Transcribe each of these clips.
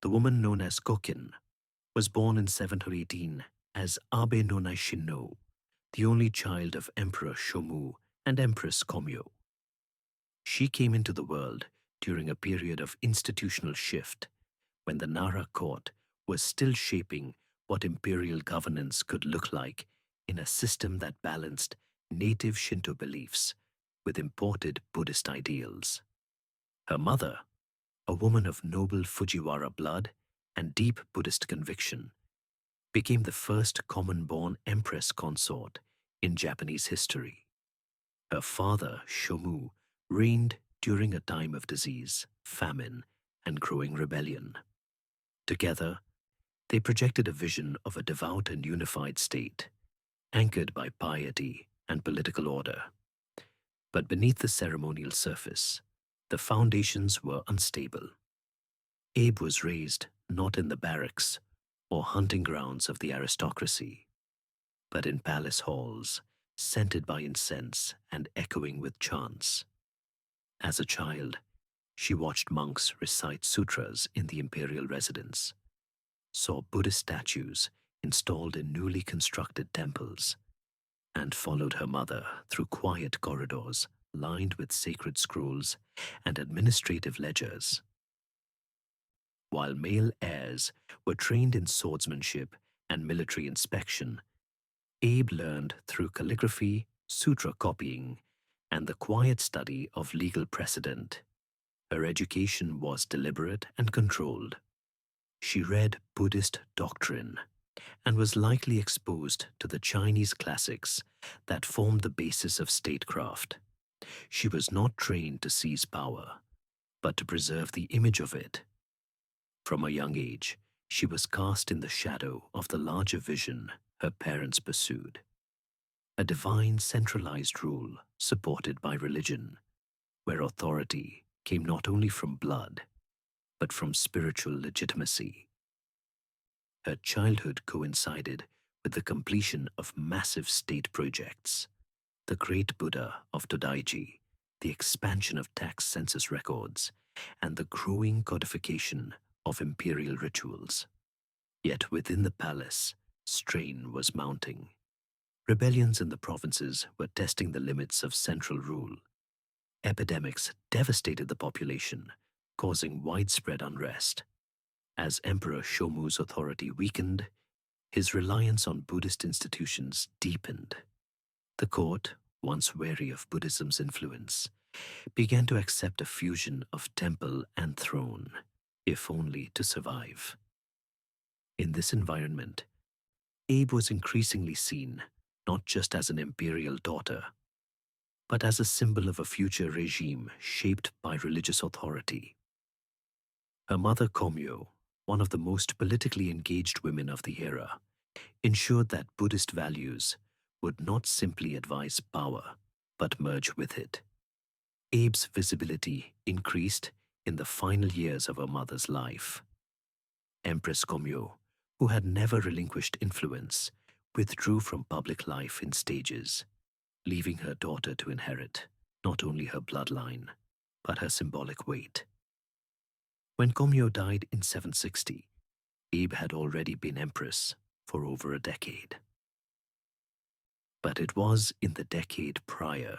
the woman known as Koken, was born in 718 as Abe no Naishino, the only child of Emperor Shomu and Empress Komyo. She came into the world during a period of institutional shift when the Nara court was still shaping what imperial governance could look like in a system that balanced native Shinto beliefs with imported Buddhist ideals. Her mother, a woman of noble Fujiwara blood and deep Buddhist conviction, became the first common-born empress consort in Japanese history. Her father, Shomu, reigned during a time of disease, famine, and growing rebellion. Together, they projected a vision of a devout and unified state, anchored by piety and political order. But beneath the ceremonial surface, the foundations were unstable. Abe was raised not in the barracks or hunting grounds of the aristocracy, but in palace halls, scented by incense and echoing with chants. As a child, she watched monks recite sutras in the imperial residence, saw Buddhist statues installed in newly constructed temples, and followed her mother through quiet corridors lined with sacred scrolls and administrative ledgers. While male heirs were trained in swordsmanship and military inspection, Abe learned through calligraphy, sutra copying, and the quiet study of legal precedent. Her education was deliberate and controlled. She read Buddhist doctrine and was likely exposed to the Chinese classics that formed the basis of statecraft. She was not trained to seize power, but to preserve the image of it. From a young age, she was cast in the shadow of the larger vision her parents pursued, a divine centralized rule supported by religion, where authority came not only from blood, but from spiritual legitimacy. Her childhood coincided with the completion of massive state projects, the Great Buddha of Todaiji, the expansion of tax census records, and the growing codification of imperial rituals. Yet within the palace, strain was mounting. Rebellions in the provinces were testing the limits of central rule. Epidemics devastated the population, causing widespread unrest. As Emperor Shomu's authority weakened, his reliance on Buddhist institutions deepened. The court, once wary of Buddhism's influence, began to accept a fusion of temple and throne, if only to survive. In this environment, Abe was increasingly seen not just as an imperial daughter, but as a symbol of a future regime shaped by religious authority. Her mother Komyo, one of the most politically engaged women of the era, ensured that Buddhist values would not simply advise power, but merge with it. Abe's visibility increased in the final years of her mother's life. Empress Komyo, who had never relinquished influence, withdrew from public life in stages, leaving her daughter to inherit not only her bloodline, but her symbolic weight. When Komyo died in 760, Abe had already been empress for over a decade. But it was in the decade prior,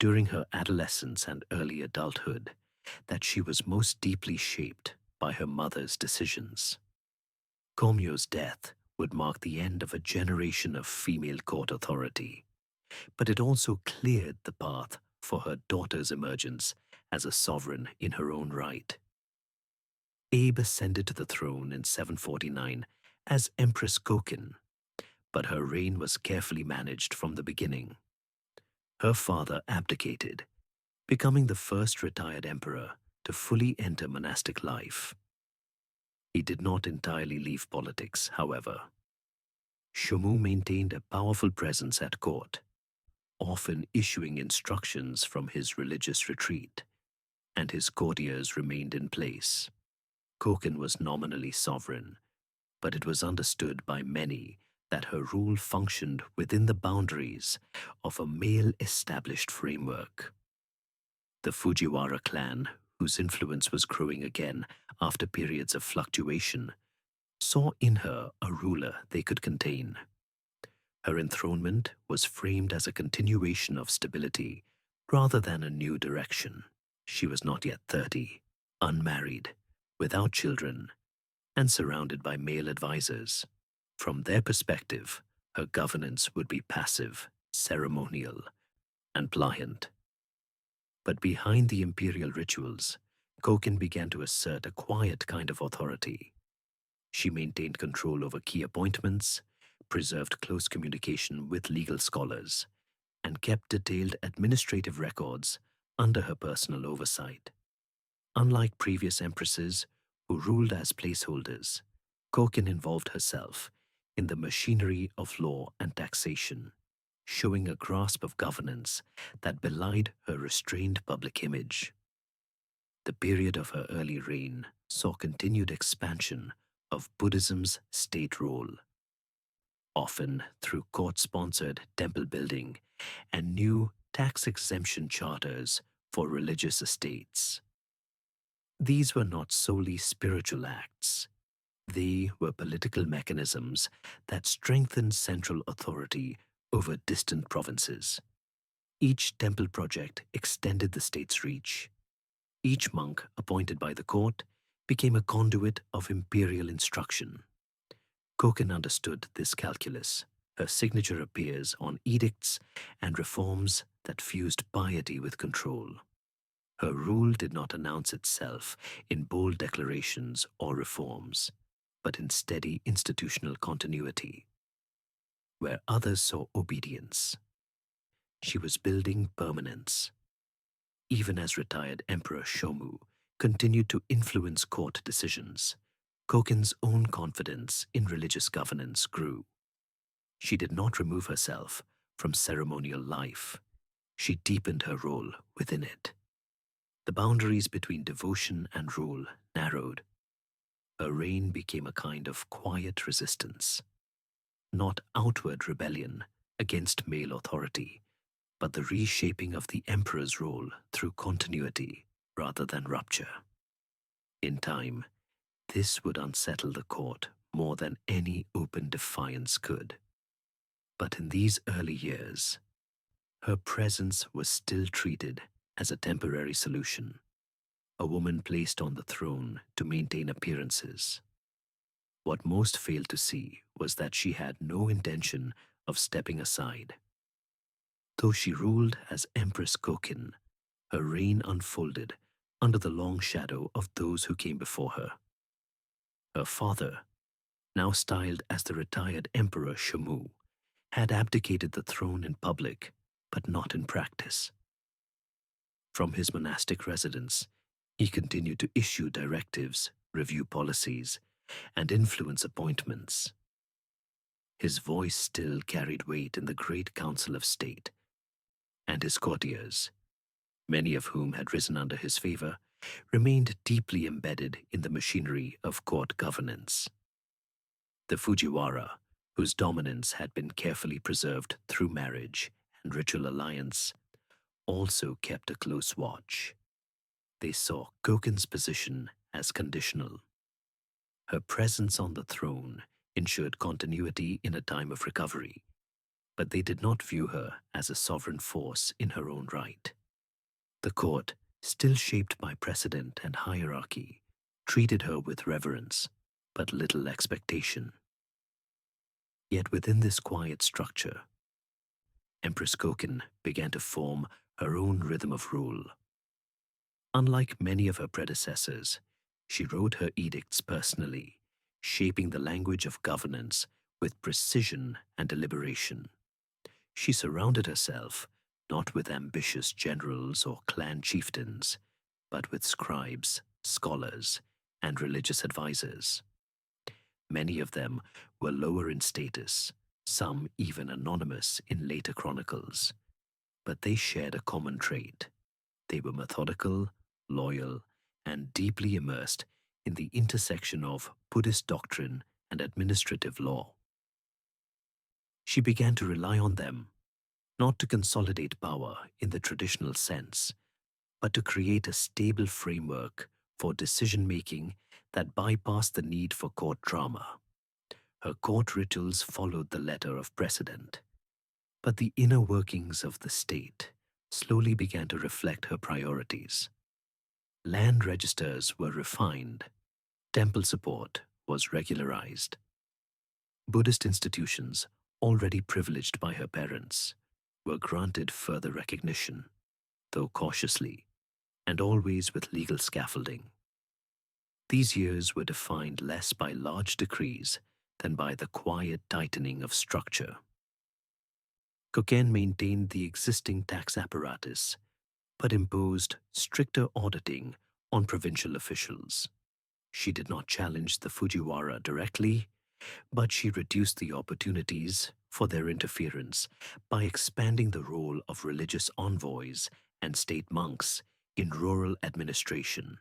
during her adolescence and early adulthood, that she was most deeply shaped by her mother's decisions. Komyo's death would mark the end of a generation of female court authority, but it also cleared the path for her daughter's emergence as a sovereign in her own right. Abe ascended to the throne in 749 as Empress Kōken, but her reign was carefully managed from the beginning. Her father abdicated, becoming the first retired emperor to fully enter monastic life. He did not entirely leave politics, however. Shomu maintained a powerful presence at court, often issuing instructions from his religious retreat, and his courtiers remained in place. Kōken was nominally sovereign, but it was understood by many that her rule functioned within the boundaries of a male-established framework. The Fujiwara clan whose influence was growing again after periods of fluctuation, saw in her a ruler they could contain. Her enthronement was framed as a continuation of stability rather than a new direction. She was not yet 30, unmarried, without children, and surrounded by male advisors. From their perspective, her governance would be passive, ceremonial, and pliant. But behind the imperial rituals, Koken began to assert a quiet kind of authority. She maintained control over key appointments, preserved close communication with legal scholars, and kept detailed administrative records under her personal oversight. Unlike previous empresses who ruled as placeholders, Koken involved herself in the machinery of law and taxation, showing a grasp of governance that belied her restrained public image. The period of her early reign saw continued expansion of Buddhism's state role, often through court-sponsored temple building and new tax-exemption charters for religious estates. These were not solely spiritual acts. They were political mechanisms that strengthened central authority over distant provinces. Each temple project extended the state's reach. Each monk appointed by the court became a conduit of imperial instruction. Koken understood this calculus. Her signature appears on edicts and reforms that fused piety with control. Her rule did not announce itself in bold declarations or reforms, but in steady institutional continuity. Where others saw obedience, she was building permanence. Even as retired Emperor Shomu continued to influence court decisions, Koken's own confidence in religious governance grew. She did not remove herself from ceremonial life. She deepened her role within it. The boundaries between devotion and rule narrowed. Her reign became a kind of quiet resistance, not outward rebellion against male authority, but the reshaping of the emperor's role through continuity rather than rupture. In time, this would unsettle the court more than any open defiance could. But in these early years, her presence was still treated as a temporary solution, a woman placed on the throne to maintain appearances. What most failed to see was that she had no intention of stepping aside. Though she ruled as Empress Kōken, her reign unfolded under the long shadow of those who came before her. Her father, now styled as the retired Emperor Shomu, had abdicated the throne in public, but not in practice. From his monastic residence, he continued to issue directives, review policies, and influence appointments. His voice still carried weight in the Great Council of State, and his courtiers, many of whom had risen under his favor, remained deeply embedded in the machinery of court governance. The Fujiwara, whose dominance had been carefully preserved through marriage and ritual alliance, also kept a close watch. They saw Koken's position as conditional. Her presence on the throne ensured continuity in a time of recovery, but they did not view her as a sovereign force in her own right. The court, still shaped by precedent and hierarchy, treated her with reverence, but little expectation. Yet within this quiet structure, Empress Koken began to form her own rhythm of rule. Unlike many of her predecessors, she wrote her edicts personally, shaping the language of governance with precision and deliberation. She surrounded herself not with ambitious generals or clan chieftains, but with scribes, scholars, and religious advisors. Many of them were lower in status, some even anonymous in later chronicles, but they shared a common trait. They were methodical, loyal, and deeply immersed in the intersection of Buddhist doctrine and administrative law. She began to rely on them, not to consolidate power in the traditional sense, but to create a stable framework for decision-making that bypassed the need for court drama. Her court rituals followed the letter of precedent, but the inner workings of the state slowly began to reflect her priorities. Land registers were refined, temple support was regularized. Buddhist institutions, already privileged by her parents, were granted further recognition, though cautiously, and always with legal scaffolding. These years were defined less by large decrees than by the quiet tightening of structure. Koken maintained the existing tax apparatus, but imposed stricter auditing on provincial officials. She did not challenge the Fujiwara directly, but she reduced the opportunities for their interference by expanding the role of religious envoys and state monks in rural administration.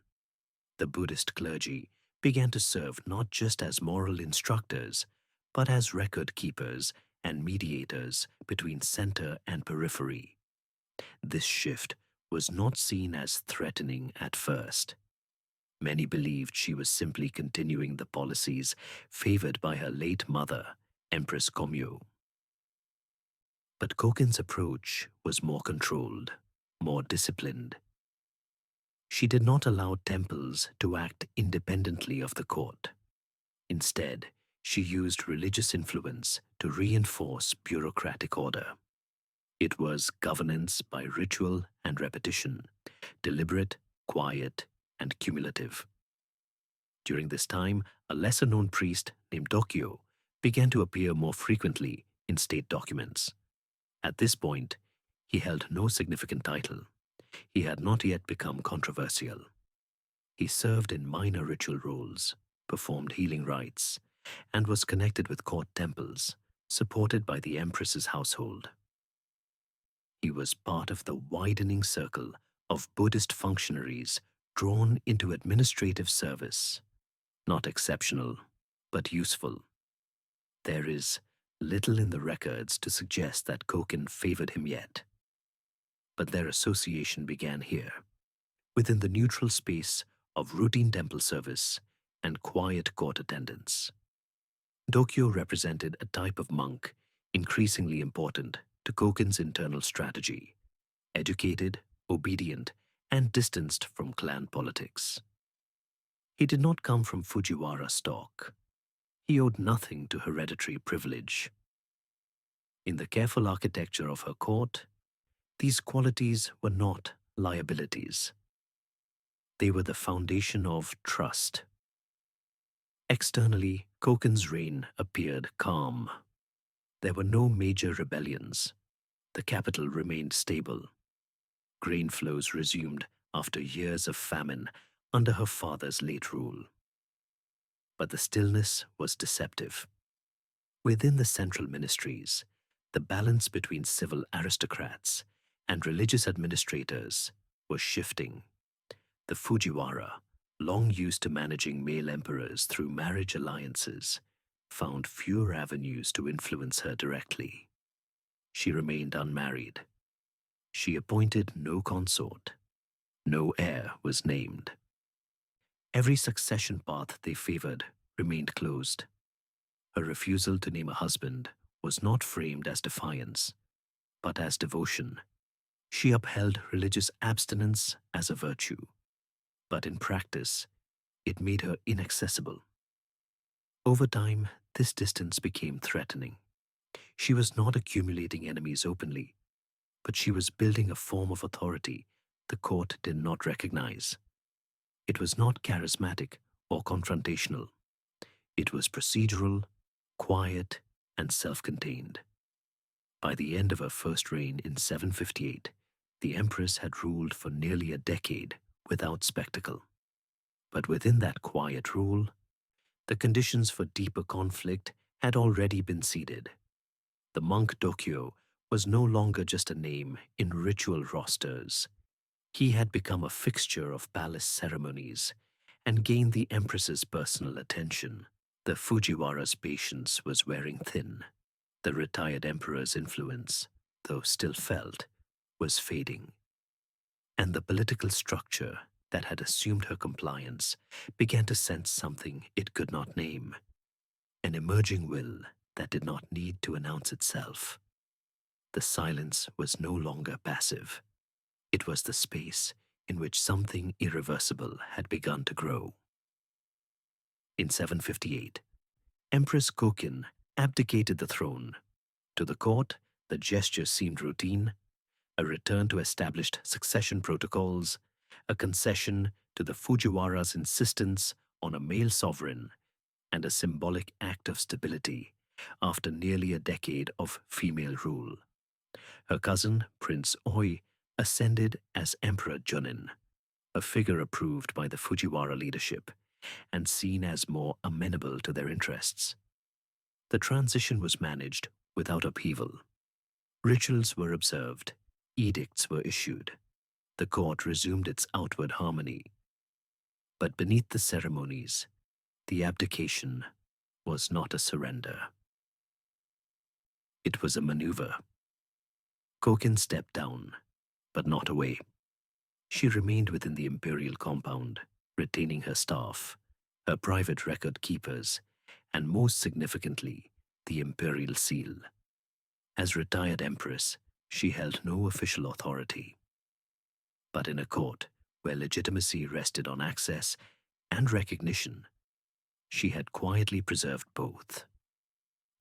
The Buddhist clergy began to serve not just as moral instructors, but as record keepers and mediators between center and periphery. This shift was not seen as threatening at first. Many believed she was simply continuing the policies favored by her late mother, Empress Komyo. But Koken's approach was more controlled, more disciplined. She did not allow temples to act independently of the court. Instead, she used religious influence to reinforce bureaucratic order. It was governance by ritual and repetition, deliberate, quiet, and cumulative. During this time, a lesser-known priest named Dōkyō began to appear more frequently in state documents. At this point, he held no significant title. He had not yet become controversial. He served in minor ritual roles, performed healing rites, and was connected with court temples, supported by the Empress's household. He was part of the widening circle of Buddhist functionaries drawn into administrative service. Not exceptional, but useful. There is little in the records to suggest that Koken favored him yet. But their association began here, within the neutral space of routine temple service and quiet court attendance. Dōkyō represented a type of monk increasingly important to Koken's internal strategy: educated, obedient, and distanced from clan politics. He did not come from Fujiwara stock. He owed nothing to hereditary privilege. In the careful architecture of her court, these qualities were not liabilities. They were the foundation of trust. Externally, Koken's reign appeared calm. There were no major rebellions. The capital remained stable. Grain flows resumed after years of famine under her father's late rule. But the stillness was deceptive. Within the central ministries, the balance between civil aristocrats and religious administrators was shifting. The Fujiwara, long used to managing male emperors through marriage alliances, found fewer avenues to influence her directly. She remained unmarried. She appointed no consort. No heir was named. Every succession path they favored remained closed. Her refusal to name a husband was not framed as defiance, but as devotion. She upheld religious abstinence as a virtue, but in practice, it made her inaccessible. Over time, this distance became threatening. She was not accumulating enemies openly, but she was building a form of authority the court did not recognize. It was not charismatic or confrontational. It was procedural, quiet, and self-contained. By the end of her first reign in 758, the Empress had ruled for nearly a decade without spectacle. But within that quiet rule, the conditions for deeper conflict had already been seeded. The monk Dōkyō was no longer just a name in ritual rosters. He had become a fixture of palace ceremonies and gained the Empress's personal attention. The Fujiwara's patience was wearing thin. The retired emperor's influence, though still felt, was fading. and the political structure that had assumed her compliance began to sense something it could not name, an emerging will that did not need to announce itself. The silence was no longer passive. It was the space in which something irreversible had begun to grow. In 758, Empress Kōken abdicated the throne. To the court, the gesture seemed routine, a return to established succession protocols, a concession to the Fujiwara's insistence on a male sovereign, and a symbolic act of stability after nearly a decade of female rule. Her cousin, Prince Oi, ascended as Emperor Junin, a figure approved by the Fujiwara leadership and seen as more amenable to their interests. The transition was managed without upheaval. Rituals were observed, edicts were issued. The court resumed its outward harmony. But beneath the ceremonies, the abdication was not a surrender. It was a maneuver. Kōken stepped down, but not away. She remained within the imperial compound, retaining her staff, her private record keepers, and most significantly, the imperial seal. As retired empress, she held no official authority. But in a court where legitimacy rested on access and recognition, she had quietly preserved both.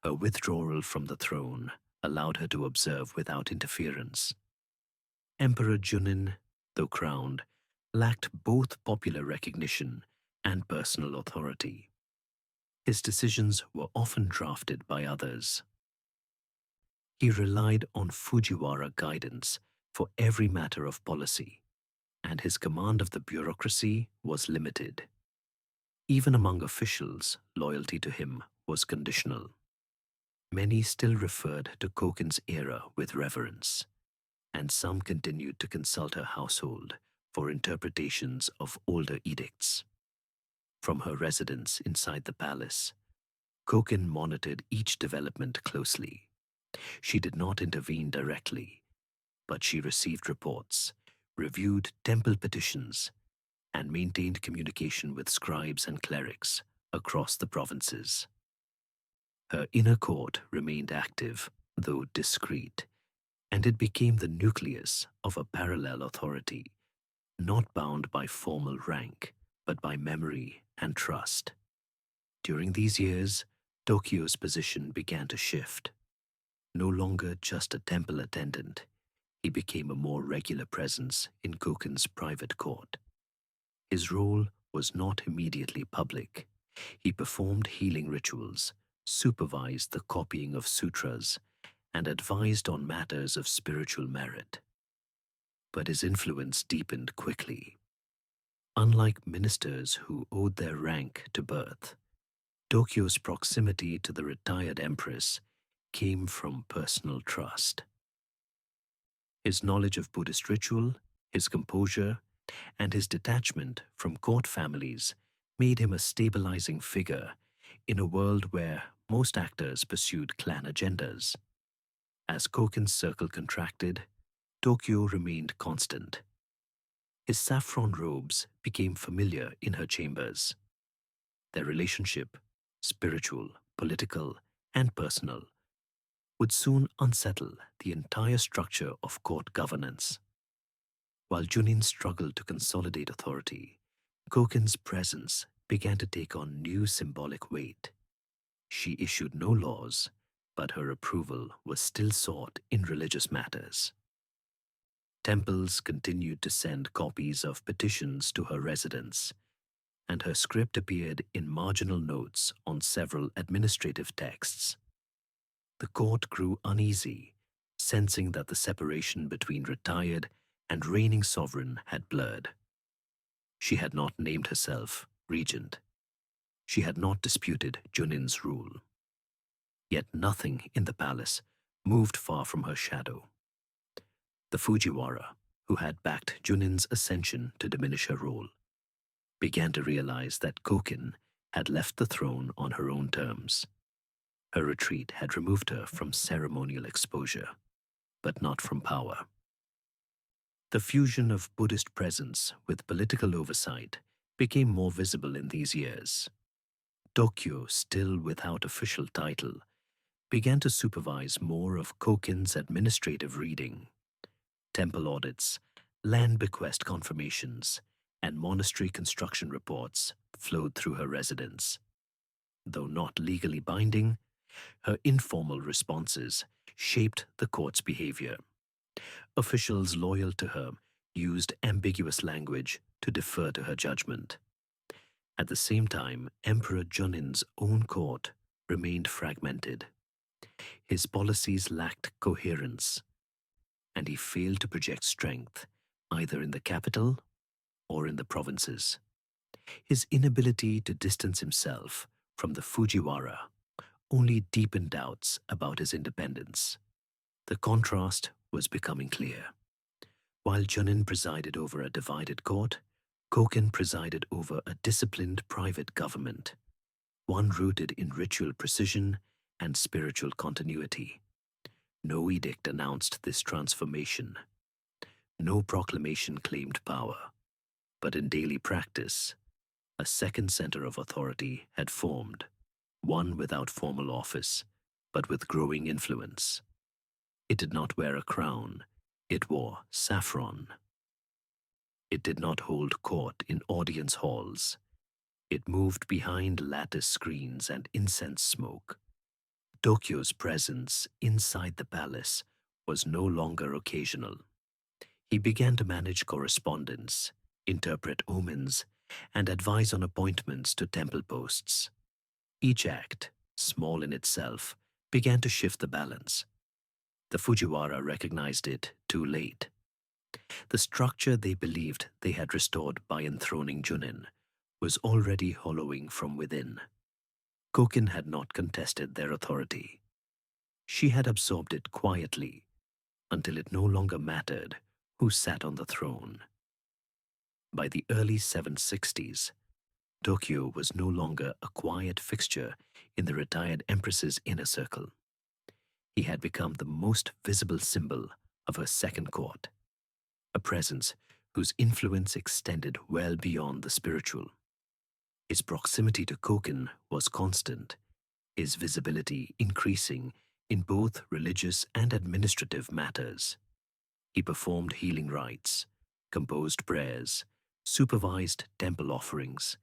Her withdrawal from the throne allowed her to observe without interference. Emperor Junin, though crowned, lacked both popular recognition and personal authority. His decisions were often drafted by others. He relied on Fujiwara guidance for every matter of policy, and his command of the bureaucracy was limited. Even among officials, loyalty to him was conditional. Many still referred to Kōken's era with reverence, and some continued to consult her household for interpretations of older edicts. From her residence inside the palace, Kōken monitored each development closely. She did not intervene directly, but she received reports, reviewed temple petitions, and maintained communication with scribes and clerics across the provinces. Her inner court remained active, though discreet, and it became the nucleus of a parallel authority, not bound by formal rank, but by memory and trust. During these years, Dōkyō's position began to shift. No longer just a temple attendant, he became a more regular presence in Kōken's private court. His role was not immediately public. He performed healing rituals, supervised the copying of sutras, and advised on matters of spiritual merit. But his influence deepened quickly. Unlike ministers who owed their rank to birth, Dōkyō's proximity to the retired empress came from personal trust. His knowledge of Buddhist ritual, his composure, and his detachment from court families made him a stabilizing figure in a world where most actors pursued clan agendas. As Kōken's circle contracted, Dōkyō remained constant. His saffron robes became familiar in her chambers. Their relationship, spiritual, political, and personal, would soon unsettle the entire structure of court governance. While Junin struggled to consolidate authority, Kōken's presence began to take on new symbolic weight. She issued no laws, but her approval was still sought in religious matters. Temples continued to send copies of petitions to her residence, and her script appeared in marginal notes on several administrative texts. The court grew uneasy, sensing that the separation between retired and reigning sovereign had blurred. She had not named herself regent. She had not disputed Junin's rule. Yet nothing in the palace moved far from her shadow. The Fujiwara, who had backed Junin's ascension to diminish her role, began to realize that Kōken had left the throne on her own terms. Her retreat had removed her from ceremonial exposure, but not from power. The fusion of Buddhist presence with political oversight became more visible in these years. Dōkyō, still without official title, began to supervise more of Koken's administrative reading. Temple audits, land bequest confirmations, and monastery construction reports flowed through her residence. Though not legally binding, her informal responses shaped the court's behavior. Officials loyal to her used ambiguous language to defer to her judgment. At the same time, Emperor Junin's own court remained fragmented. His policies lacked coherence, and he failed to project strength either in the capital or in the provinces. His inability to distance himself from the Fujiwara only deepened doubts about his independence. The contrast was becoming clear. While Junin presided over a divided court, Koken presided over a disciplined private government, one rooted in ritual precision and spiritual continuity. No edict announced this transformation. No proclamation claimed power. But in daily practice, a second center of authority had formed, one without formal office, but with growing influence. It did not wear a crown, it wore saffron. It did not hold court in audience halls. It moved behind lattice screens and incense smoke. Dōkyō's presence inside the palace was no longer occasional. He began to manage correspondence, interpret omens, and advise on appointments to temple posts. Each act, small in itself, began to shift the balance. The Fujiwara recognized it too late. The structure they believed they had restored by enthroning Junin was already hollowing from within. Koken had not contested their authority. She had absorbed it quietly until it no longer mattered who sat on the throne. By the early 760s, Dōkyō was no longer a quiet fixture in the retired empress's inner circle. He had become the most visible symbol of her second court, a presence whose influence extended well beyond the spiritual. His proximity to Koken was constant, his visibility increasing in both religious and administrative matters. He performed healing rites, composed prayers, supervised temple offerings,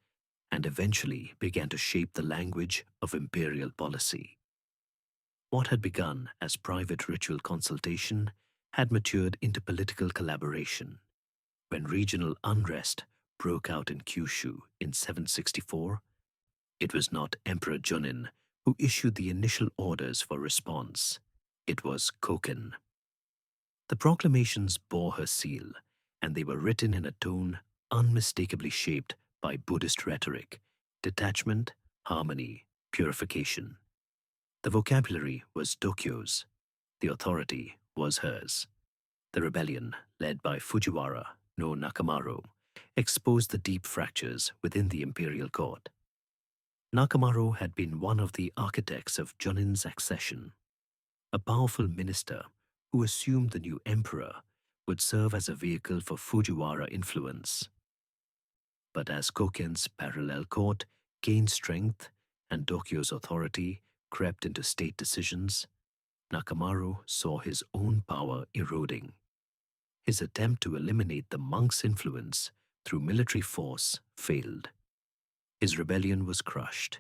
and eventually began to shape the language of imperial policy. What had begun as private ritual consultation had matured into political collaboration. When regional unrest broke out in Kyushu in 764, it was not Emperor Junin who issued the initial orders for response. It was Koken. The proclamations bore her seal, and they were written in a tone unmistakably shaped by Buddhist rhetoric, detachment, harmony, purification. The vocabulary was Dōkyō's. The authority was hers. The rebellion, led by Fujiwara no Nakamaru, exposed the deep fractures within the imperial court. Nakamaru had been one of the architects of Junin's accession. A powerful minister who assumed the new emperor would serve as a vehicle for Fujiwara influence. But as Koken's parallel court gained strength and Dōkyō's authority crept into state decisions, Nakamaru saw his own power eroding. His attempt to eliminate the monk's influence through military force failed. His rebellion was crushed.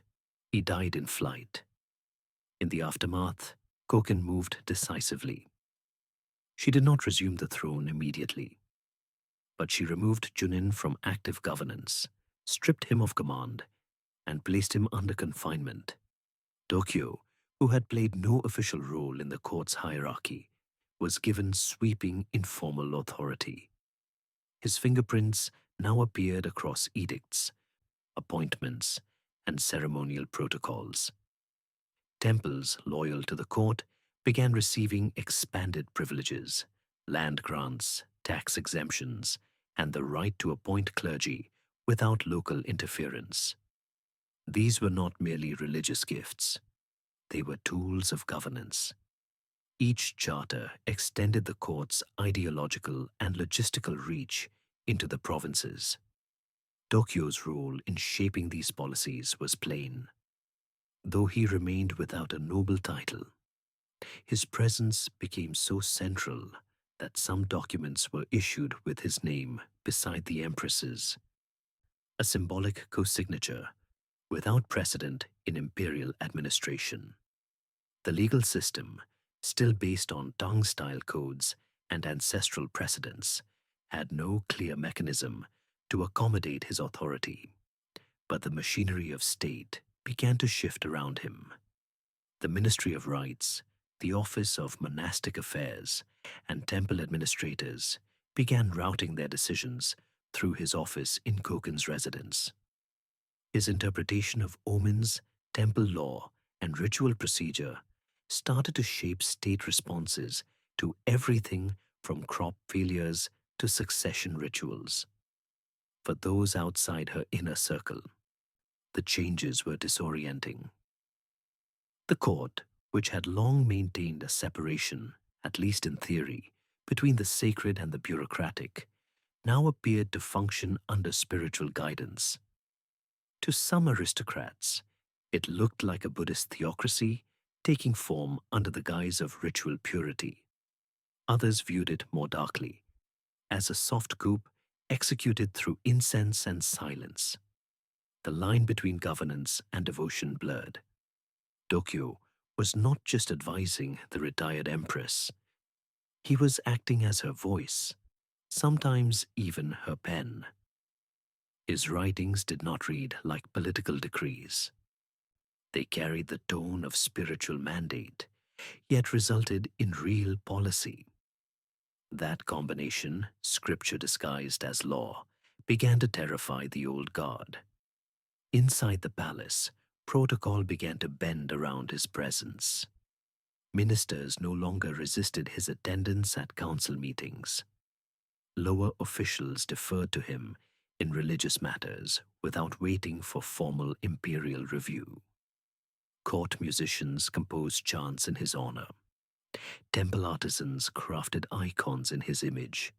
He died in flight. In the aftermath, Koken moved decisively. She did not resume the throne immediately, but she removed Junin from active governance, stripped him of command, and placed him under confinement. Dōkyō, who had played no official role in the court's hierarchy, was given sweeping informal authority. His fingerprints now appeared across edicts, appointments, and ceremonial protocols. Temples loyal to the court began receiving expanded privileges, land grants, tax exemptions, and the right to appoint clergy without local interference. These were not merely religious gifts. They were tools of governance. Each charter extended the court's ideological and logistical reach into the provinces. Dōkyō's role in shaping these policies was plain. Though he remained without a noble title, his presence became so central that some documents were issued with his name beside the empress's, a symbolic co-signature without precedent in imperial administration. The legal system, still based on Tang-style codes and ancestral precedents, had no clear mechanism to accommodate his authority. But the machinery of state began to shift around him. The Ministry of Rites, the Office of Monastic Affairs, and temple administrators began routing their decisions through his office in Koken's residence. His interpretation of omens, temple law, and ritual procedure started to shape state responses to everything from crop failures to succession rituals. For those outside her inner circle, the changes were disorienting. The court, which had long maintained a separation, at least in theory, between the sacred and the bureaucratic, now appeared to function under spiritual guidance. To some aristocrats, it looked like a Buddhist theocracy taking form under the guise of ritual purity. Others viewed it more darkly, as a soft coup executed through incense and silence. The line between governance and devotion blurred. Dōkyō was not just advising the retired empress. He was acting as her voice, sometimes even her pen. His writings did not read like political decrees. They carried the tone of spiritual mandate, yet resulted in real policy. That combination, scripture disguised as law, began to terrify the old guard. Inside the palace, protocol began to bend around his presence. Ministers no longer resisted his attendance at council meetings. Lower officials deferred to him in religious matters without waiting for formal imperial review. Court musicians composed chants in his honor. Temple artisans crafted icons in his image,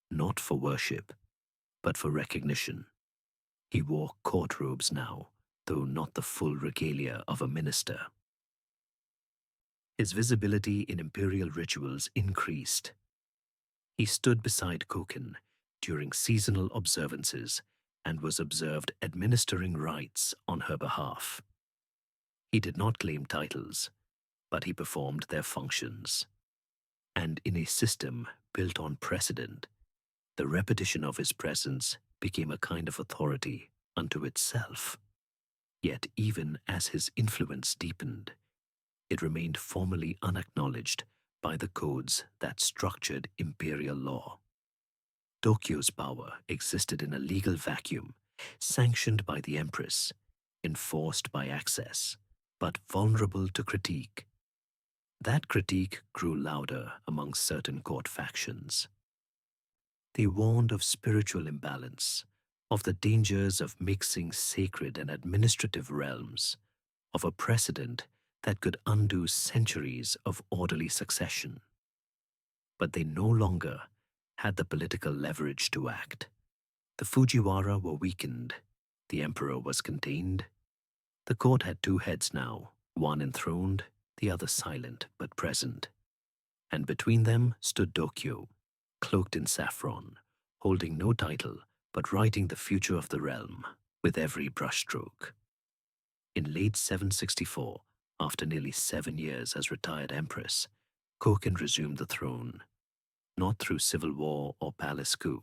not for worship, but for recognition. He wore court robes now, though not the full regalia of a minister. His visibility in imperial rituals increased. He stood beside Koken during seasonal observances and was observed administering rites on her behalf. He did not claim titles, but he performed their functions. And in a system built on precedent, the repetition of his presence became a kind of authority unto itself. Yet even as his influence deepened, it remained formally unacknowledged by the codes that structured imperial law. Dōkyō's power existed in a legal vacuum, sanctioned by the empress, enforced by access, but vulnerable to critique. That critique grew louder among certain court factions. They warned of spiritual imbalance, of the dangers of mixing sacred and administrative realms, of a precedent that could undo centuries of orderly succession. But they no longer had the political leverage to act. The Fujiwara were weakened, the emperor was contained. The court had two heads now, one enthroned, the other silent but present. And between them stood Dōkyō, cloaked in saffron, holding no title but writing the future of the realm with every brushstroke. In late 764, after nearly 7 years as retired empress, Kōken resumed the throne, not through civil war or palace coup,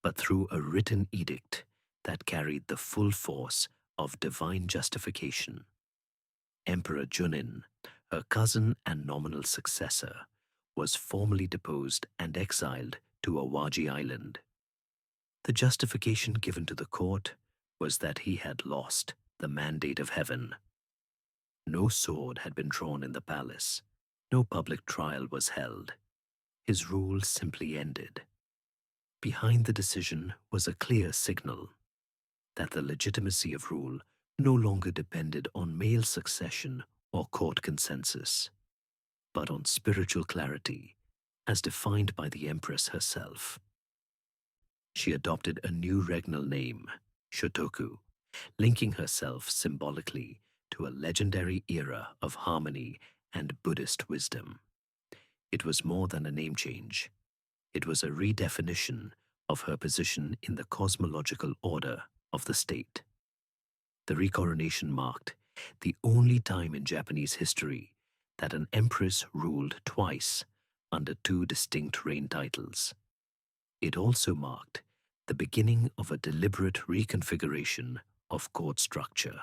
but through a written edict that carried the full force of divine justification. Emperor Junin, her cousin and nominal successor, was formally deposed and exiled to Awaji Island. The justification given to the court was that he had lost the mandate of heaven. No sword had been drawn in the palace. No public trial was held. His rule simply ended. Behind the decision was a clear signal that the legitimacy of rule no longer depended on male succession or court consensus, but on spiritual clarity, as defined by the Empress herself. She adopted a new regnal name, Shotoku, linking herself symbolically to a legendary era of harmony and Buddhist wisdom. It was more than a name change. It was a redefinition of her position in the cosmological order of the state. The recoronation marked the only time in Japanese history that an empress ruled twice under two distinct reign titles. It also marked the beginning of a deliberate reconfiguration of court structure.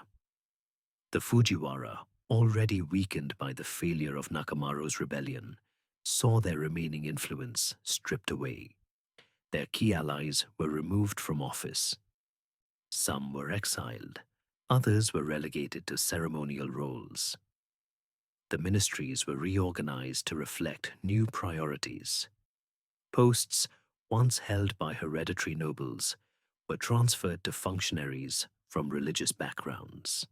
The Fujiwara, already weakened by the failure of Nakamaro's rebellion, saw their remaining influence stripped away. Their key allies were removed from office. Some were exiled, others were relegated to ceremonial roles. The ministries were reorganized to reflect new priorities. Posts once held by hereditary nobles were transferred to functionaries from religious backgrounds.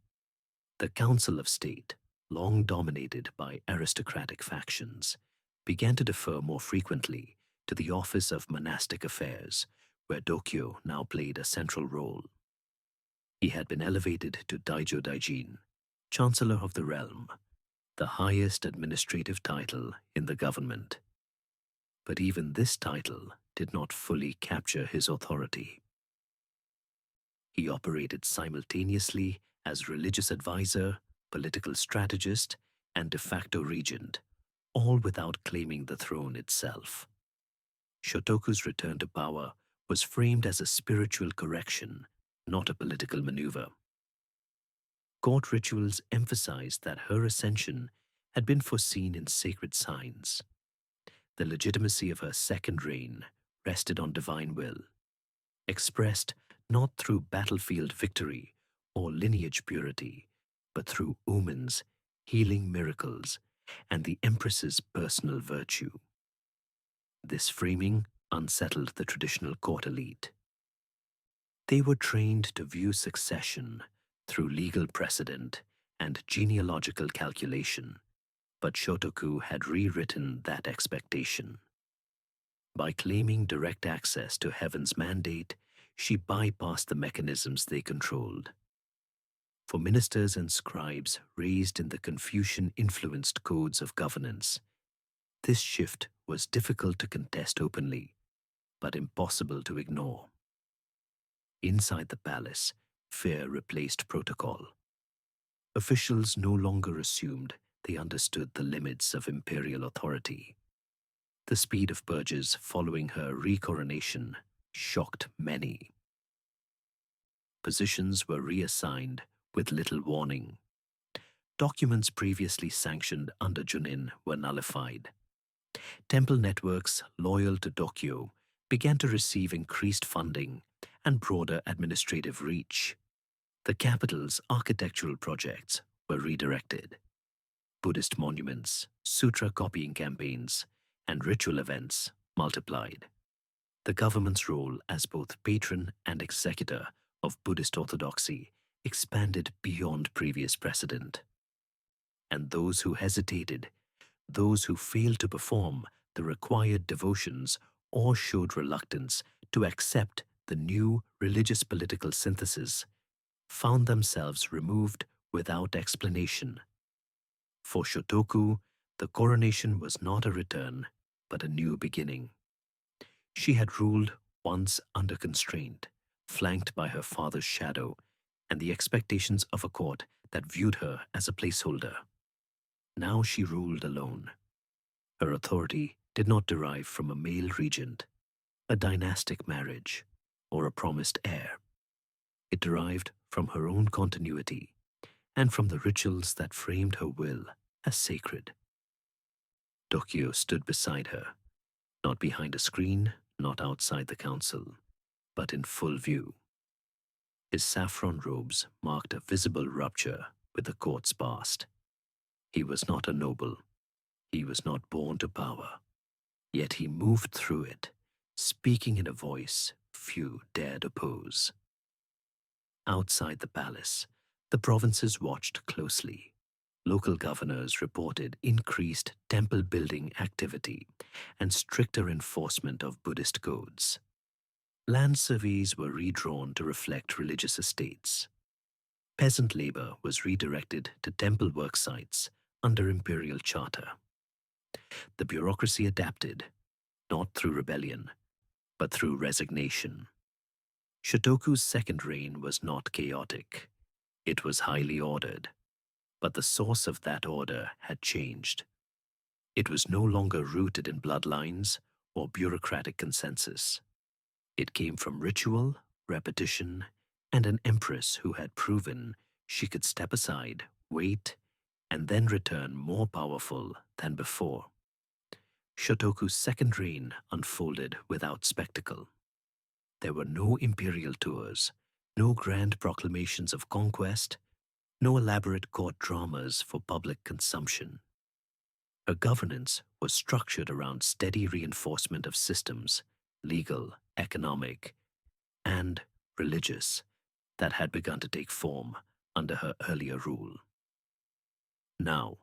The Council of State, long dominated by aristocratic factions, began to defer more frequently to the Office of Monastic Affairs, where Dōkyō now played a central role. He had been elevated to Daijo Daijin, Chancellor of the Realm, the highest administrative title in the government. But even this title did not fully capture his authority. He operated simultaneously as religious advisor, political strategist, and de facto regent, all without claiming the throne itself. Shotoku's return to power was framed as a spiritual correction, not a political maneuver. Court rituals emphasized that her ascension had been foreseen in sacred signs. The legitimacy of her second reign rested on divine will, expressed not through battlefield victory or lineage purity, but through omens, healing miracles, and the Empress's personal virtue. This framing unsettled the traditional court elite. They were trained to view succession through legal precedent and genealogical calculation, but Shotoku had rewritten that expectation. By claiming direct access to heaven's mandate, she bypassed the mechanisms they controlled. For ministers and scribes raised in the Confucian-influenced codes of governance, this shift was difficult to contest openly, but impossible to ignore. Inside the palace, fear replaced protocol. Officials no longer assumed they understood the limits of imperial authority. The speed of purges following her recoronation shocked many. Positions were reassigned with little warning. Documents previously sanctioned under Junin were nullified. Temple networks loyal to Dōkyō began to receive increased funding and broader administrative reach. The capital's architectural projects were redirected. Buddhist monuments, sutra copying campaigns, and ritual events multiplied. The government's role as both patron and executor of Buddhist orthodoxy expanded beyond previous precedent. And those who hesitated, those who failed to perform the required devotions or showed reluctance to accept the new religious political synthesis, found themselves removed without explanation. For Shotoku, the coronation was not a return, but a new beginning. She had ruled once under constraint, flanked by her father's shadow and the expectations of a court that viewed her as a placeholder. Now she ruled alone. Her authority did not derive from a male regent, a dynastic marriage, or a promised heir. It derived from her own continuity and from the rituals that framed her will as sacred. Dōkyō stood beside her, not behind a screen, not outside the council, but in full view. His saffron robes marked a visible rupture with the court's past. He was not a noble. He was not born to power. Yet he moved through it, speaking in a voice few dared oppose. Outside the palace, the provinces watched closely. Local governors reported increased temple building activity and stricter enforcement of Buddhist codes. Land surveys were redrawn to reflect religious estates. Peasant labor was redirected to temple work sites under imperial charter. The bureaucracy adapted, not through rebellion, but through resignation. Shotoku's second reign was not chaotic. It was highly ordered, but the source of that order had changed. It was no longer rooted in bloodlines or bureaucratic consensus. It came from ritual, repetition, and an empress who had proven she could step aside, wait, and then return more powerful than before. Shotoku's second reign unfolded without spectacle. There were no imperial tours, no grand proclamations of conquest, no elaborate court dramas for public consumption. Her governance was structured around steady reinforcement of systems, legal, economic, and religious, that had begun to take form under her earlier rule. Now,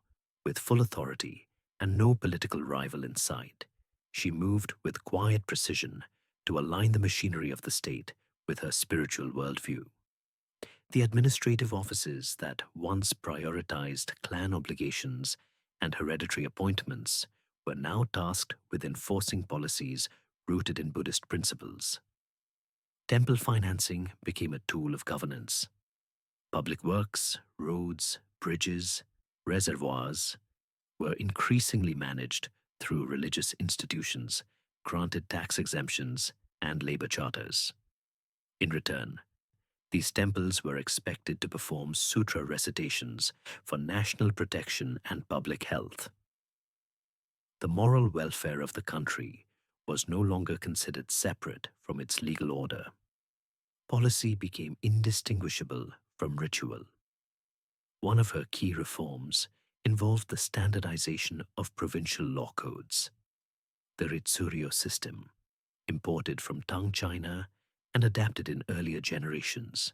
with full authority and no political rival in sight, she moved with quiet precision to align the machinery of the state with her spiritual worldview. The administrative offices that once prioritized clan obligations and hereditary appointments were now tasked with enforcing policies rooted in Buddhist principles. Temple financing became a tool of governance. Public works, roads, bridges, reservoirs were increasingly managed through religious institutions, granted tax exemptions, and labor charters. In return, these temples were expected to perform sutra recitations for national protection and public health. The moral welfare of the country was no longer considered separate from its legal order. Policy became indistinguishable from ritual. One of her key reforms involved the standardization of provincial law codes. The Ritsuryo system, imported from Tang China and adapted in earlier generations,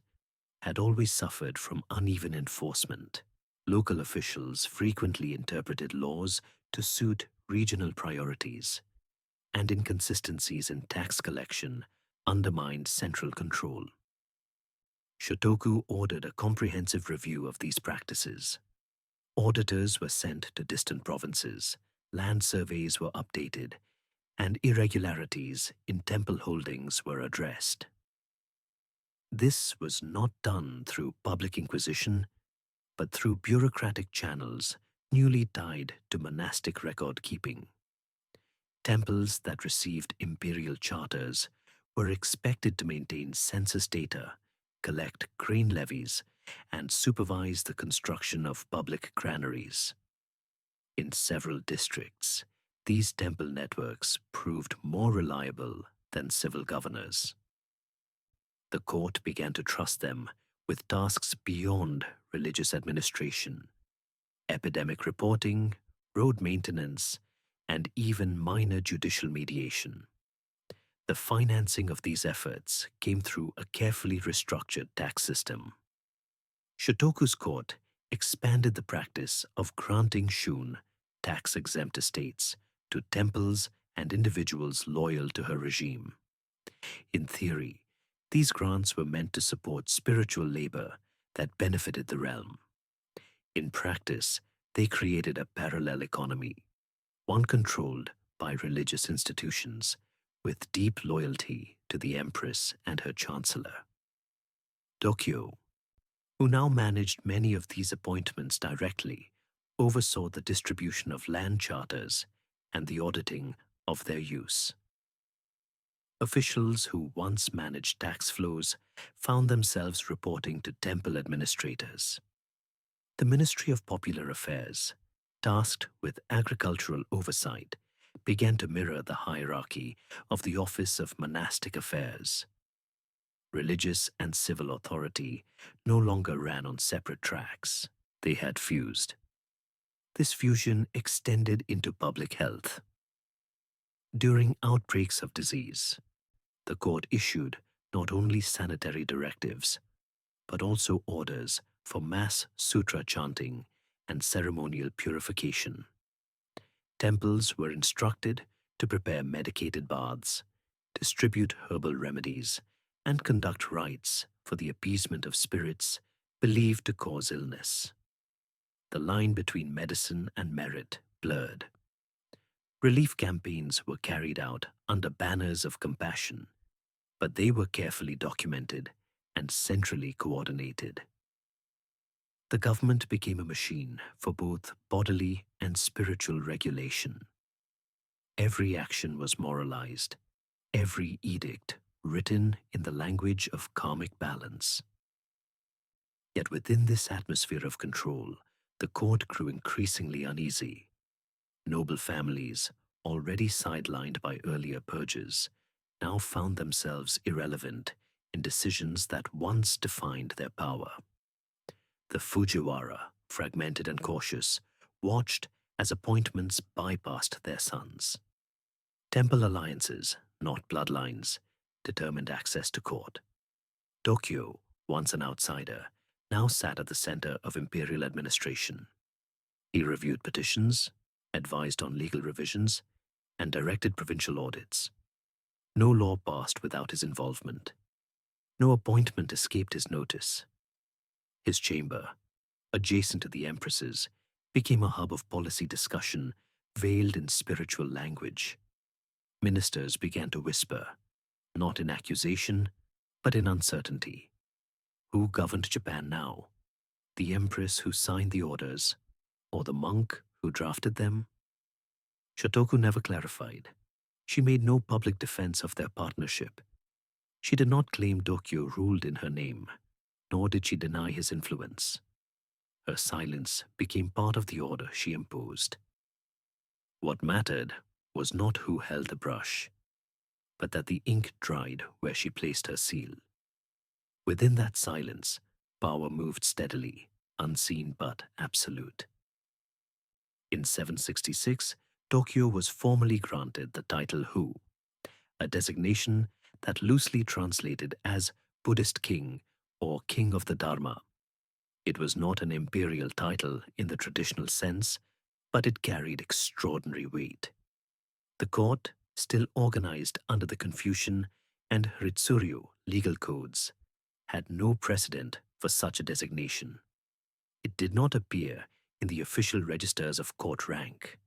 had always suffered from uneven enforcement. Local officials frequently interpreted laws to suit regional priorities, and inconsistencies in tax collection undermined central control. Shotoku ordered a comprehensive review of these practices. Auditors were sent to distant provinces, land surveys were updated, and irregularities in temple holdings were addressed. This was not done through public inquisition, but through bureaucratic channels newly tied to monastic record-keeping. Temples that received imperial charters were expected to maintain census data, collect grain levies, and supervise the construction of public granaries. In several districts, these temple networks proved more reliable than civil governors. The court began to trust them with tasks beyond religious administration: epidemic reporting, road maintenance, and even minor judicial mediation. The financing of these efforts came through a carefully restructured tax system. Shotoku's court expanded the practice of granting shun, tax-exempt estates, to temples and individuals loyal to her regime. In theory, these grants were meant to support spiritual labor that benefited the realm. In practice, they created a parallel economy, one controlled by religious institutions, with deep loyalty to the empress and her chancellor. Dōkyō, who now managed many of these appointments directly, oversaw the distribution of land charters and the auditing of their use. Officials who once managed tax flows found themselves reporting to temple administrators. The Ministry of Popular Affairs, tasked with agricultural oversight, began to mirror the hierarchy of the Office of Monastic Affairs. Religious and civil authority no longer ran on separate tracks. They had fused. This fusion extended into public health. During outbreaks of disease, the court issued not only sanitary directives, but also orders for mass sutra chanting and ceremonial purification. Temples were instructed to prepare medicated baths, distribute herbal remedies, and conduct rites for the appeasement of spirits believed to cause illness. The line between medicine and merit blurred. Relief campaigns were carried out under banners of compassion, but they were carefully documented and centrally coordinated. The government became a machine for both bodily and spiritual regulation. Every action was moralized, every edict written in the language of karmic balance. Yet within this atmosphere of control, the court grew increasingly uneasy. Noble families, already sidelined by earlier purges, now found themselves irrelevant in decisions that once defined their power. The Fujiwara, fragmented and cautious, watched as appointments bypassed their sons. Temple alliances, not bloodlines, determined access to court. Dōkyō, once an outsider, now sat at the center of imperial administration. He reviewed petitions, advised on legal revisions, and directed provincial audits. No law passed without his involvement. No appointment escaped his notice. His chamber, adjacent to the Empress's, became a hub of policy discussion veiled in spiritual language. Ministers began to whisper, not in accusation, but in uncertainty. Who governed Japan now? The Empress who signed the orders, or the monk who drafted them? Shotoku never clarified. She made no public defense of their partnership. She did not claim Dōkyō ruled in her name, nor did she deny his influence. Her silence became part of the order she imposed. What mattered was not who held the brush, but that the ink dried where she placed her seal. Within that silence, power moved steadily, unseen but absolute. In 766, Dōkyō was formally granted the title Hu, a designation that loosely translated as Buddhist king or king of the Dharma. It was not an imperial title in the traditional sense, but it carried extraordinary weight. The court, still organized under the Confucian and Ritsuryu legal codes, had no precedent for such a designation. It did not appear in the official registers of court rank.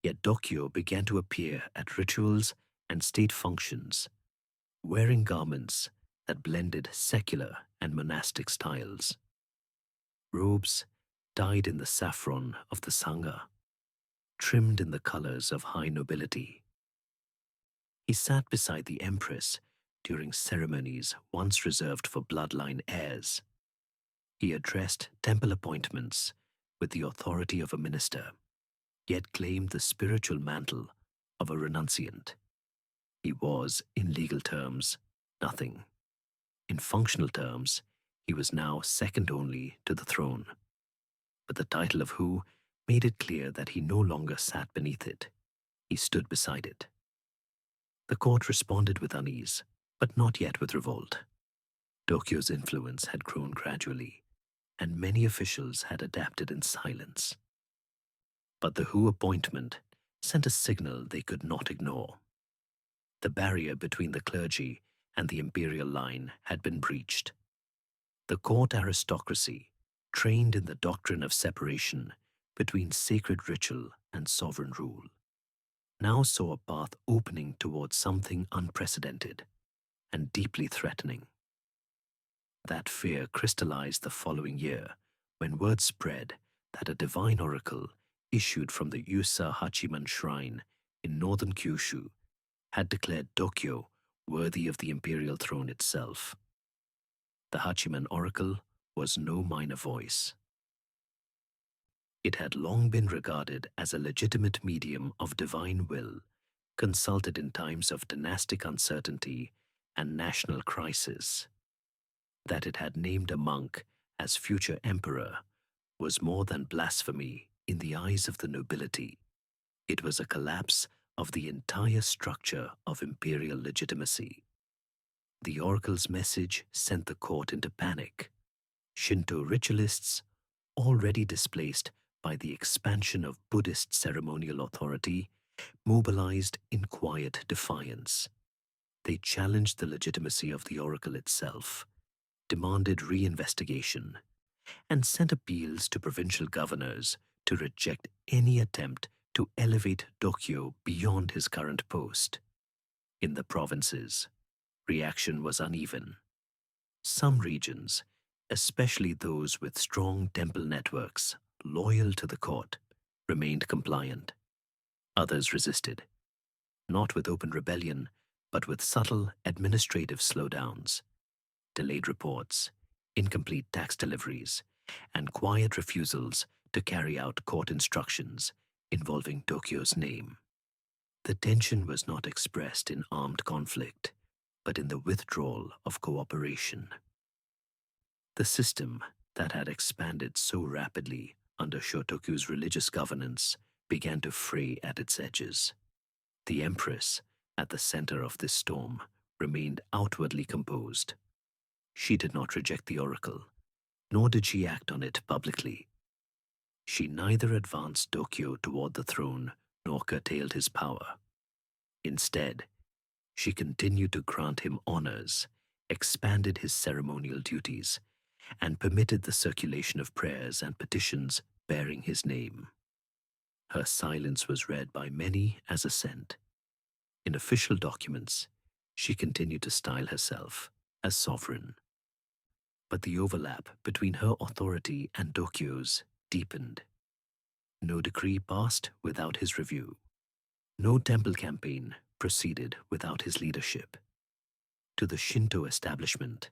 Yet Dōkyō began to appear at rituals and state functions, wearing garments that blended secular and monastic styles. Robes dyed in the saffron of the Sangha, trimmed in the colors of high nobility. He sat beside the Empress during ceremonies once reserved for bloodline heirs. He addressed temple appointments with the authority of a minister, yet claimed the spiritual mantle of a renunciant. He was, in legal terms, nothing. In functional terms, he was now second only to the throne. But the title of Hu made it clear that he no longer sat beneath it. He stood beside it. The court responded with unease, but not yet with revolt. Dōkyō's influence had grown gradually, and many officials had adapted in silence. But the Hu appointment sent a signal they could not ignore. The barrier between the clergy and the imperial line had been breached. The court aristocracy, trained in the doctrine of separation between sacred ritual and sovereign rule, now saw a path opening towards something unprecedented and deeply threatening. That fear crystallized the following year when word spread that a divine oracle issued from the Yusa Hachiman shrine in northern Kyushu had declared Dōkyō worthy of the imperial throne itself. The Hachiman oracle was no minor voice. It had long been regarded as a legitimate medium of divine will, consulted in times of dynastic uncertainty and national crisis. That it had named a monk as future emperor was more than blasphemy in the eyes of the nobility. It was a collapse of the entire structure of imperial legitimacy. The oracle's message sent the court into panic. Shinto ritualists, already displaced by the expansion of Buddhist ceremonial authority, mobilized in quiet defiance. They challenged the legitimacy of the oracle itself, demanded reinvestigation, and sent appeals to provincial governors to reject any attempt to elevate Dōkyō beyond his current post. In the provinces, reaction was uneven. Some regions, especially those with strong temple networks loyal to the court, remained compliant. Others resisted, not with open rebellion, but with subtle administrative slowdowns, delayed reports, incomplete tax deliveries, and quiet refusals to carry out court instructions involving Dōkyō's name. The tension was not expressed in armed conflict, but in the withdrawal of cooperation. The system that had expanded so rapidly under Shotoku's religious governance began to fray at its edges. The Empress, at the center of this storm, remained outwardly composed. She did not reject the oracle, nor did she act on it publicly. She neither advanced Dōkyō toward the throne nor curtailed his power. Instead, she continued to grant him honors, expanded his ceremonial duties, and permitted the circulation of prayers and petitions bearing his name. Her silence was read by many as assent. In official documents, she continued to style herself as sovereign. But the overlap between her authority and Dōkyō's deepened. No decree passed without his review. No temple campaign proceeded without his leadership. To the Shinto establishment,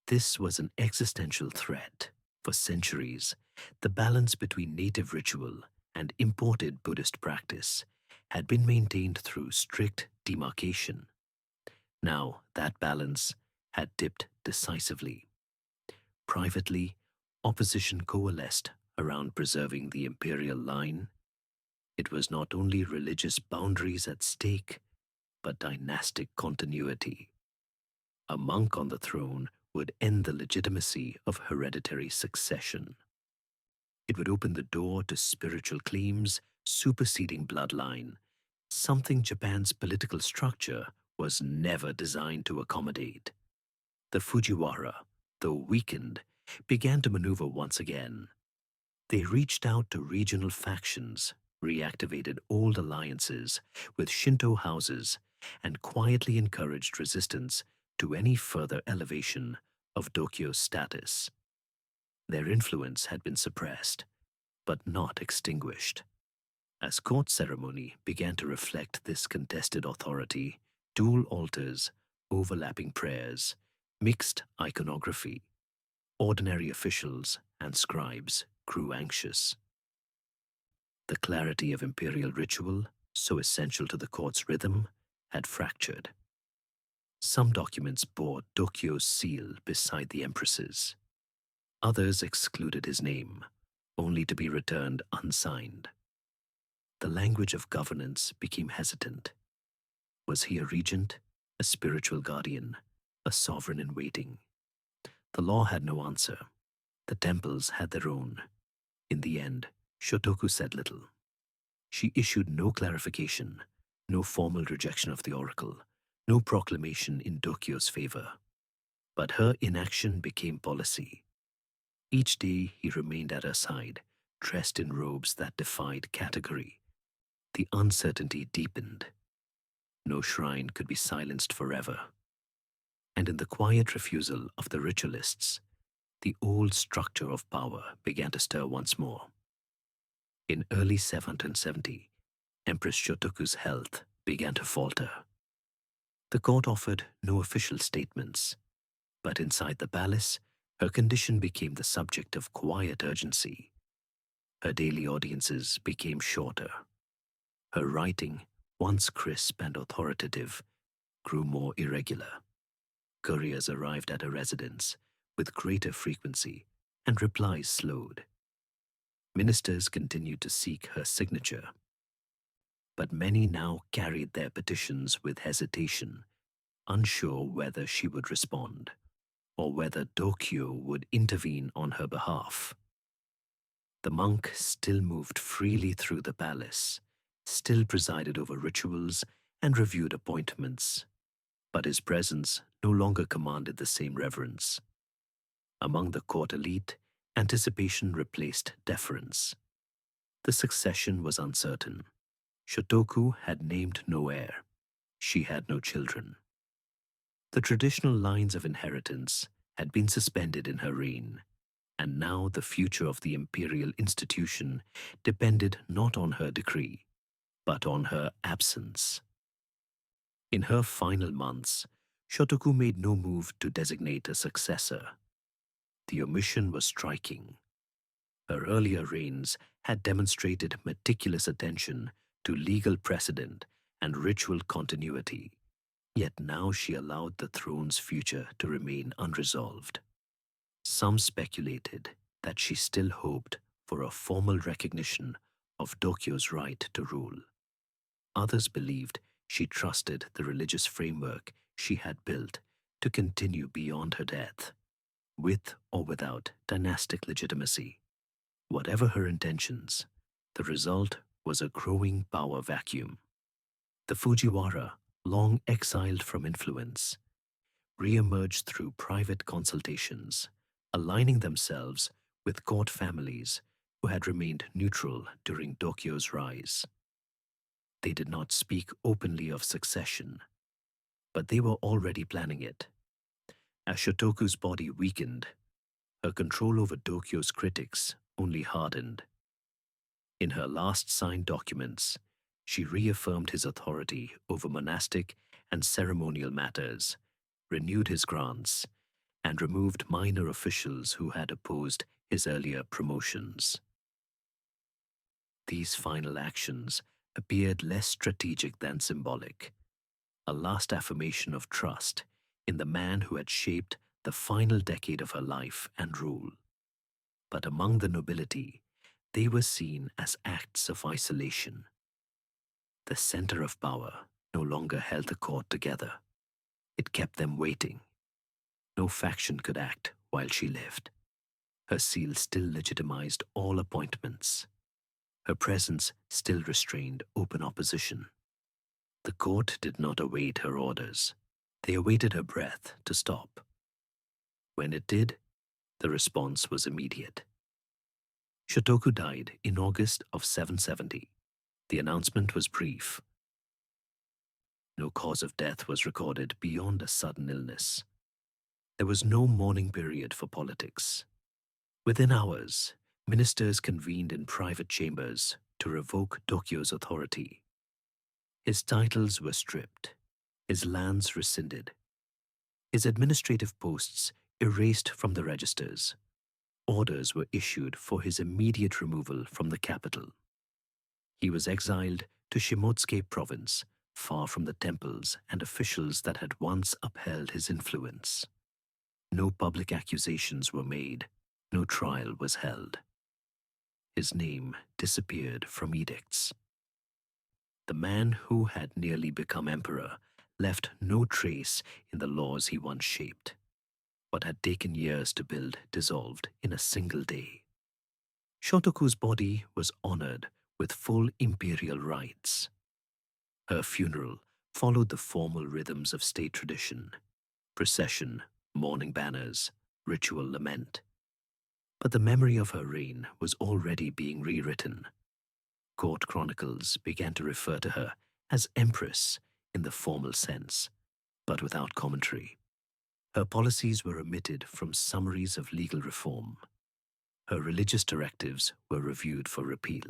this was an existential threat. For centuries, the balance between native ritual and imported Buddhist practice had been maintained through strict demarcation. Now that balance had tipped decisively. Privately, opposition coalesced around preserving the imperial line. It was not only religious boundaries at stake, but dynastic continuity. A monk on the throne would end the legitimacy of hereditary succession. It would open the door to spiritual claims superseding bloodline, something Japan's political structure was never designed to accommodate. The Fujiwara, though weakened, began to maneuver once again. They reached out to regional factions, reactivated old alliances with Shinto houses, and quietly encouraged resistance to any further elevation of Dōkyō's status. Their influence had been suppressed, but not extinguished. As court ceremony began to reflect this contested authority, dual altars, overlapping prayers, mixed iconography, ordinary officials and scribes grew anxious. The clarity of imperial ritual, so essential to the court's rhythm, had fractured. Some documents bore Dōkyō's seal beside the Empress's. Others excluded his name, only to be returned unsigned. The language of governance became hesitant. Was he a regent, a spiritual guardian, a sovereign in waiting? The law had no answer. The temples had their own. In the end, Shotoku said little. She issued no clarification, no formal rejection of the oracle, no proclamation in Dōkyō's favor. But her inaction became policy. Each day he remained at her side, dressed in robes that defied category. The uncertainty deepened. No shrine could be silenced forever. And in the quiet refusal of the ritualists, the old structure of power began to stir once more. In early 770, Empress Shōtoku's health began to falter. The court offered no official statements, but inside the palace, her condition became the subject of quiet urgency. Her daily audiences became shorter. Her writing, once crisp and authoritative, grew more irregular. Couriers arrived at her residence with greater frequency, and replies slowed. Ministers continued to seek her signature, but many now carried their petitions with hesitation, unsure whether she would respond, or whether Dōkyō would intervene on her behalf. The monk still moved freely through the palace, still presided over rituals and reviewed appointments, but his presence no longer commanded the same reverence. Among the court elite, anticipation replaced deference. The succession was uncertain. Shotoku had named no heir. She had no children. The traditional lines of inheritance had been suspended in her reign, and now the future of the imperial institution depended not on her decree, but on her absence. In her final months, Shotoku made no move to designate a successor. The omission was striking. Her earlier reigns had demonstrated meticulous attention to legal precedent and ritual continuity, yet now she allowed the throne's future to remain unresolved. Some speculated that she still hoped for a formal recognition of Dōkyō's right to rule. Others believed she trusted the religious framework she had built to continue beyond her death, with or without dynastic legitimacy. Whatever her intentions, the result was a growing power vacuum. The Fujiwara, long exiled from influence, re-emerged through private consultations, aligning themselves with court families who had remained neutral during Dōkyō's rise. They did not speak openly of succession, but they were already planning it. As Shotoku's body weakened, her control over Dōkyō's critics only hardened. In her last signed documents, she reaffirmed his authority over monastic and ceremonial matters, renewed his grants, and removed minor officials who had opposed his earlier promotions. These final actions appeared less strategic than symbolic, a last affirmation of trust in the man who had shaped the final decade of her life and rule. But among the nobility, they were seen as acts of isolation. The center of power no longer held the court together. It kept them waiting. No faction could act while she lived. Her seal still legitimized all appointments. Her presence still restrained open opposition. The court did not await her orders. They awaited her breath to stop. When it did, the response was immediate. Shotoku died in August of 770. The announcement was brief. No cause of death was recorded beyond a sudden illness. There was no mourning period for politics. Within hours, ministers convened in private chambers to revoke Dōkyō's authority. His titles were stripped, his lands rescinded, his administrative posts erased from the registers. Orders were issued for his immediate removal from the capital. He was exiled to Shimotsuke province, far from the temples and officials that had once upheld his influence. No public accusations were made, no trial was held. His name disappeared from edicts. The man who had nearly become emperor left no trace in the laws he once shaped. What had taken years to build dissolved in a single day. Shotoku's body was honored with full imperial rites. Her funeral followed the formal rhythms of state tradition: procession, mourning banners, ritual lament. But the memory of her reign was already being rewritten. Court chronicles began to refer to her as Empress in the formal sense, but without commentary. Her policies were omitted from summaries of legal reform. Her religious directives were reviewed for repeal.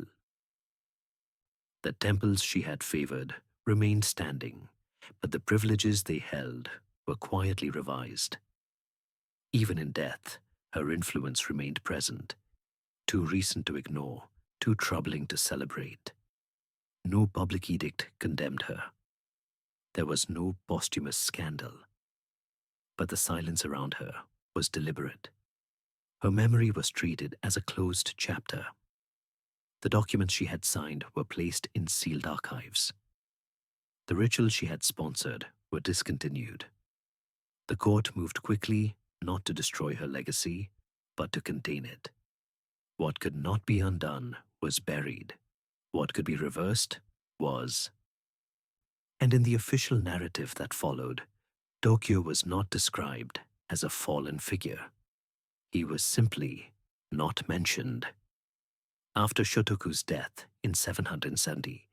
The temples she had favored remained standing, but the privileges they held were quietly revised. Even in death, her influence remained present, too recent to ignore, too troubling to celebrate. No public edict condemned her. There was no posthumous scandal. But the silence around her was deliberate. Her memory was treated as a closed chapter. The documents she had signed were placed in sealed archives. The rituals she had sponsored were discontinued. The court moved quickly, not to destroy her legacy, but to contain it. What could not be undone was buried. What could be reversed was. And in the official narrative that followed, Dōkyō was not described as a fallen figure. He was simply not mentioned. After Shotoku's death in 770,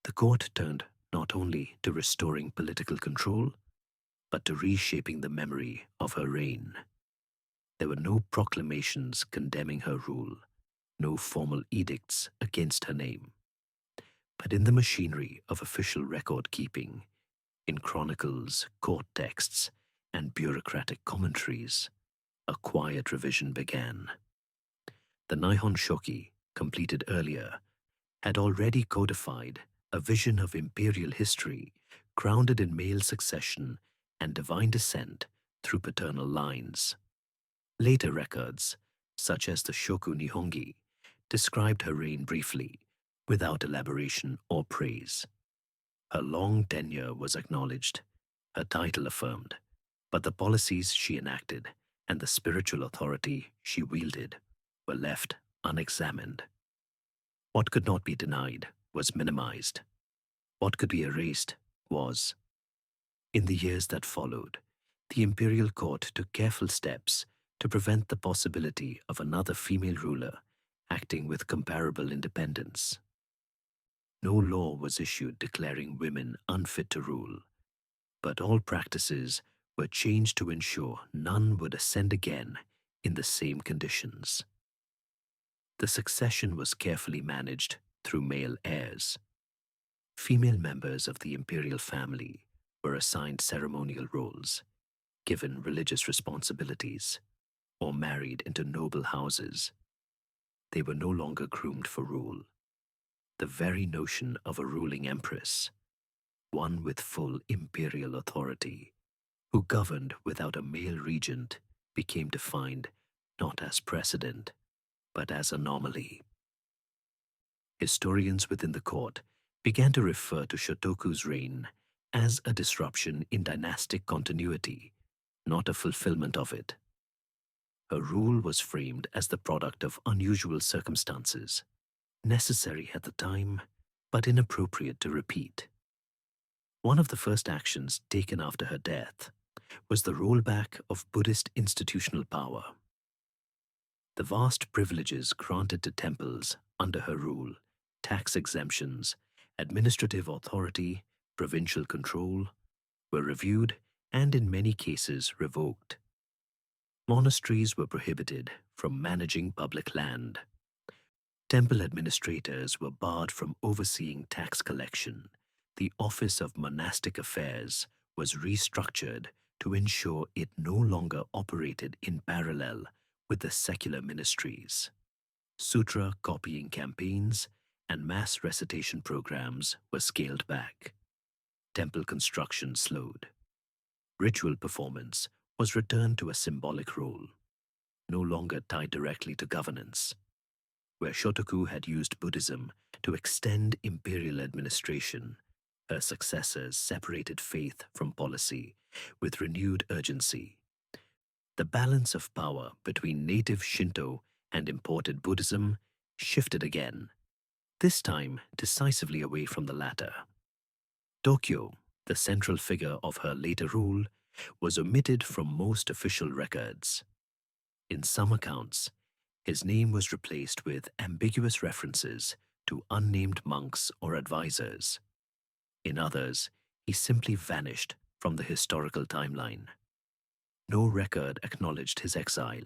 the court turned not only to restoring political control, but to reshaping the memory of her reign. There were no proclamations condemning her rule, no formal edicts against her name. But in the machinery of official record-keeping, in chronicles, court texts, and bureaucratic commentaries, a quiet revision began. The Nihon Shoki, completed earlier, had already codified a vision of imperial history grounded in male succession and divine descent through paternal lines. Later records, such as the Shoku Nihongi, described her reign briefly, without elaboration or praise. Her long tenure was acknowledged, her title affirmed, but the policies she enacted and the spiritual authority she wielded were left unexamined. What could not be denied was minimized. What could be erased was. In the years that followed, the imperial court took careful steps to prevent the possibility of another female ruler acting with comparable independence. No law was issued declaring women unfit to rule, but all practices were changed to ensure none would ascend again in the same conditions. The succession was carefully managed through male heirs. Female members of the imperial family were assigned ceremonial roles, given religious responsibilities, or married into noble houses. They were no longer groomed for rule. The very notion of a ruling empress, one with full imperial authority, who governed without a male regent, became defined not as precedent, but as anomaly. Historians within the court began to refer to Shotoku's reign as a disruption in dynastic continuity, not a fulfillment of it. Her rule was framed as the product of unusual circumstances, necessary at the time, but inappropriate to repeat. One of the first actions taken after her death was the rollback of Buddhist institutional power. The vast privileges granted to temples under her rule, tax exemptions, administrative authority, provincial control, were reviewed and in many cases revoked. Monasteries were prohibited from managing public land. Temple administrators were barred from overseeing tax collection. The Office of Monastic Affairs was restructured to ensure it no longer operated in parallel with the secular ministries. Sutra copying campaigns and mass recitation programs were scaled back. Temple construction slowed. Ritual performance was returned to a symbolic role, no longer tied directly to governance. Where Shotoku had used Buddhism to extend imperial administration, her successors separated faith from policy with renewed urgency. The balance of power between native Shinto and imported Buddhism shifted again, this time decisively away from the latter. Dōkyō, the central figure of her later rule, was omitted from most official records. In some accounts, his name was replaced with ambiguous references to unnamed monks or advisors. In others, he simply vanished from the historical timeline. No record acknowledged his exile.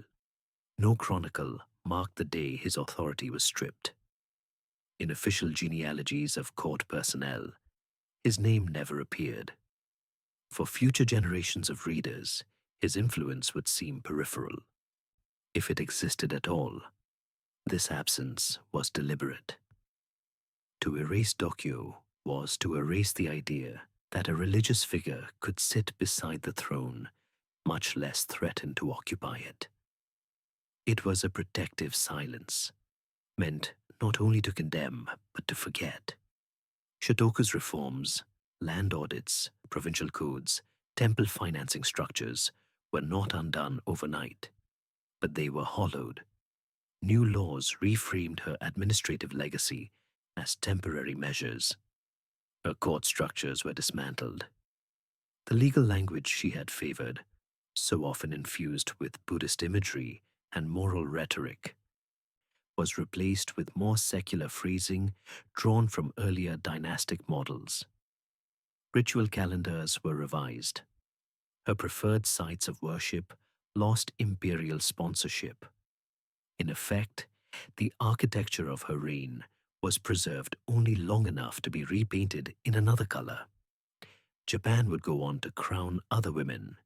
No chronicle marked the day his authority was stripped. In official genealogies of court personnel, his name never appeared. For future generations of readers, his influence would seem peripheral. If it existed at all, this absence was deliberate. To erase Dōkyō was to erase the idea that a religious figure could sit beside the throne, much less threaten to occupy it. It was a protective silence, meant not only to condemn, but to forget. Shotoku's reforms, land audits, provincial codes, temple financing structures were not undone overnight, but they were hollowed. New laws reframed her administrative legacy as temporary measures. Her court structures were dismantled. The legal language she had favored, so often infused with Buddhist imagery and moral rhetoric, was replaced with more secular phrasing drawn from earlier dynastic models. Ritual calendars were revised. Her preferred sites of worship lost imperial sponsorship. In effect, the architecture of her reign was preserved only long enough to be repainted in another color. Japan would go on to crown other women,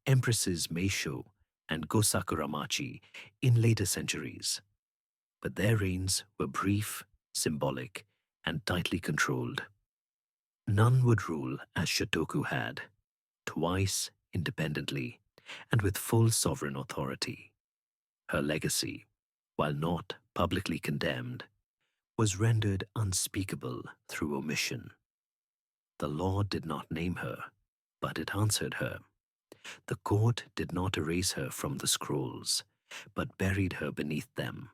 Empresses Meisho and Go-Sakuramachi, in later centuries. But their reigns were brief, symbolic, and tightly controlled. None would rule as Shotoku had, twice independently and with full sovereign authority. Her legacy, while not publicly condemned, was rendered unspeakable through omission. The law did not name her, but it answered her. The court did not erase her from the scrolls, but buried her beneath them.